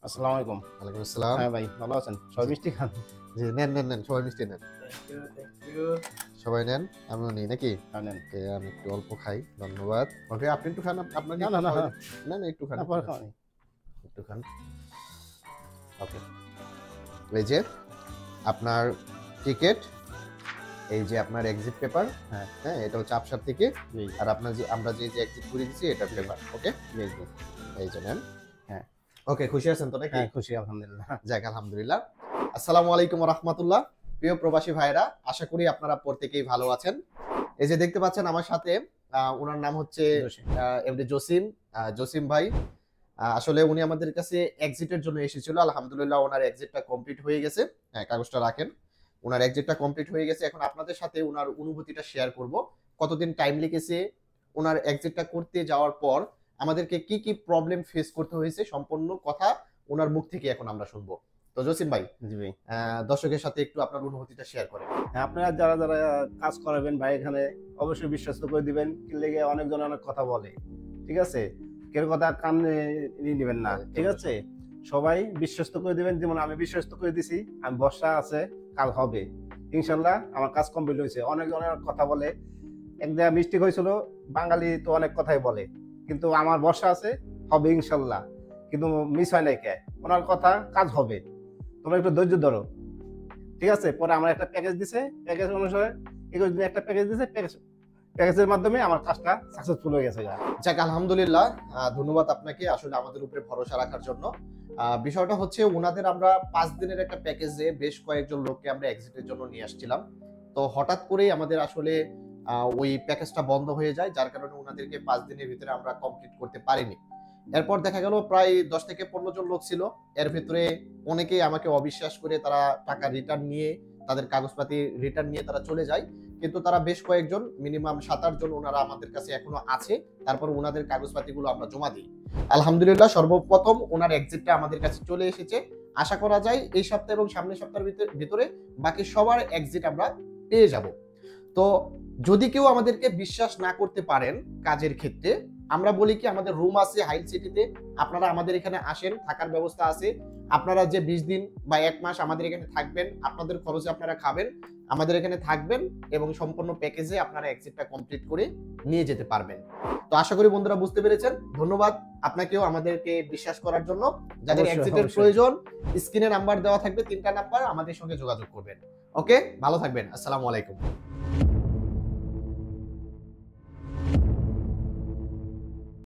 আসসালামু আলাইকুম। ওয়ালাইকুম আসসালাম। হ্যাঁ ভাই, ভালো আছেন? সবাই মিষ্টি খান? জি, নেন। সবাই মিষ্টি নেন। Thank you. সবাই নেন। আমিও নিই নাকি? হ্যাঁ, নেন। ওকে, আমি একটু অল্প খাই। ধন্যবাদ। ওকে, আপনি একটু খান। আপনাকে না, একটু না, না, খাওয়াই হ্যাঁ। দিই। না, একটু খান, না, একটু পরে খান। খাওয়ানি। একটু খান। ওকে। এই যে আপনার টিকেট, এই যে আপনার এক্সিট পেপার। হ্যাঁ, হ্যাঁ, এটা হচ্ছে আবসার থেকে। জি, আর আপনার যে আমরা যে এক্সিট করে দিছি এটার পেপার। ওকে? জি, জি। এই যে নেন। হ্যাঁ, ওকে, খুশি আছেন তো নাকি? হ্যাঁ, খুশি আলহামদুলিল্লাহ। যাক, আলহামদুলিল্লাহ। আসসালামু আলাইকুম ওয়া রাহমাতুল্লাহ। প্রিয় প্রবাসী ভাইরা, আশা করি আপনারা প্রত্যেকেই ভালো আছেন। এই যে দেখতে পাচ্ছেন আমার সাথে উনার নাম হচ্ছে জসিম। এমডি জসিম। জসিম ভাই আসলে উনি আমাদের কাছে এক্সিটের জন্য এসেছিল। আলহামদুলিল্লাহ ওনার এক্সিটটা কমপ্লিট হয়ে গেছে। হ্যাঁ, কাগজটা রাখেন। উনার এক্সিটটা কমপ্লিট হয়ে গেছে। এখন আপনাদের সাথে উনার অনুভূতিটা শেয়ার করব। কতদিন টাইম লেগেছে উনার এক্সিটটা করতে যাওয়ার পর আমাদেরকে কি কি প্রবলেম ফেস করতে হয়েছে সম্পূর্ণ কথা উনার মুখ থেকে এখন আমরা শুনবো। তো জসিম ভাই, জি ভাই। দর্শকের সাথে একটু আপনার অনুভূতিটা শেয়ার করেন। হ্যাঁ, আপনারা যারা কাজ করাবেন ভাই এখানে অবশ্যই বিশ্বস্ত করে দিবেন। কি লেগে অনেকজন অনেক কথা বলে। ঠিক আছে? কেউ কথা কানে নিয়ে নিবেন না। ঠিক আছে? সবাই বিশ্বস্ত করে দিবেন, যেমন আমি বিশ্বস্ত করে দিছি। আমি বর্ষা আছে, কাল হবে। ইনশাআল্লাহ আমার কাজ কমপ্লিট হয়েছে। অনেক কথা বলে। এক জায়গায় মিস্টেক হয়েছিল, বাঙালি তো অনেক কথাই বলে। কিন্তু আমার ভরসা আছে, হবে ইনশাল্লাহ। কিন্তু মিস হয় নাই কে? ওনার কথা কাজ হবে। তোমরা একটু ধৈর্য ধরো। ঠিক আছে? পরে আমার একটা প্যাকেজ দিছে। প্যাকেজ অনুসারে 21 দিনে একটা প্যাকেজ দিছে। প্যাকেজের মাধ্যমে আমার কাজটা সাকসেসফুল হয়ে গেছে। যাক, আলহামদুলিল্লাহ। ধন্যবাদ আপনাকে আসলে আমাদের উপরে ভরসা রাখার জন্য। বিষয়টা হচ্ছে উনাদের আমরা 5 দিনের একটা প্যাকেজে বেশ কয়েকজন লোককে আমরা এক্সিটের জন্য নিয়ে আসছিলাম। তো হঠাৎ করেই আমাদের আসলে ওই প্যাকেজটা বন্ধ হয়ে যায়, যার কারণে উনাদেরকে 5 দিনের ভিতরে আমরা কমপ্লিট করতে পারিনি। এরপর দেখা গেল প্রায় 10 থেকে 15 জন লোক ছিল। এর ভেতরে অনেকেই আমাকে অবিশ্বাস করে তারা টাকা রিটার্ন নিয়ে, তাদের কাগজপাতি রিটার্ন নিয়ে তারা চলে যায়। কিন্তু তারা বেশ কয়েকজন, মিনিমাম 7-8 জন ওনারা আমাদের কাছে এখনো আছে। তারপর ওনাদের কাগজপাতিগুলো আমরা জমা দিই। আলহামদুলিল্লাহ সর্বপ্রথম ওনার এক্সিটটা আমাদের কাছে চলে এসেছে। আশা করা যায় এই সপ্তাহ এবং সামনের সপ্তাহের ভিতরে বাকি সবার এক্সিট আমরা পেয়ে যাব। তো যদি কেউ আমাদেরকে বিশ্বাস না করতে পারেন কাজের ক্ষেত্রে, আমরা বলি কি আমাদের রুম আছে হাইল সিটিতে, আপনারা আমাদের এখানে আসেন, থাকার ব্যবস্থা আছে। আপনারা যে 20 দিন বা 1 মাস আমাদের এখানে থাকবেন, আপনাদের খরচে আপনারা খাবেন, আমাদের এখানে থাকবেন এবং সম্পূর্ণ প্যাকেজে আপনারা এক্সিটটা কমপ্লিট করে নিয়ে যেতে পারবেন। তো আশা করি বন্ধুরা বুঝতে পেরেছেন। ধন্যবাদ আপনাকেও আমাদেরকে বিশ্বাস করার জন্য। যাদের অবশ্যই, এক্সিটের অবশ্যই। প্রয়োজন, স্ক্রিনে নাম্বার দেওয়া থাকবে 3টা নাম্বার, আমাদের সঙ্গে যোগাযোগ করবেন। ওকে, ভালো থাকবেন। আসসালামু আলাইকুম।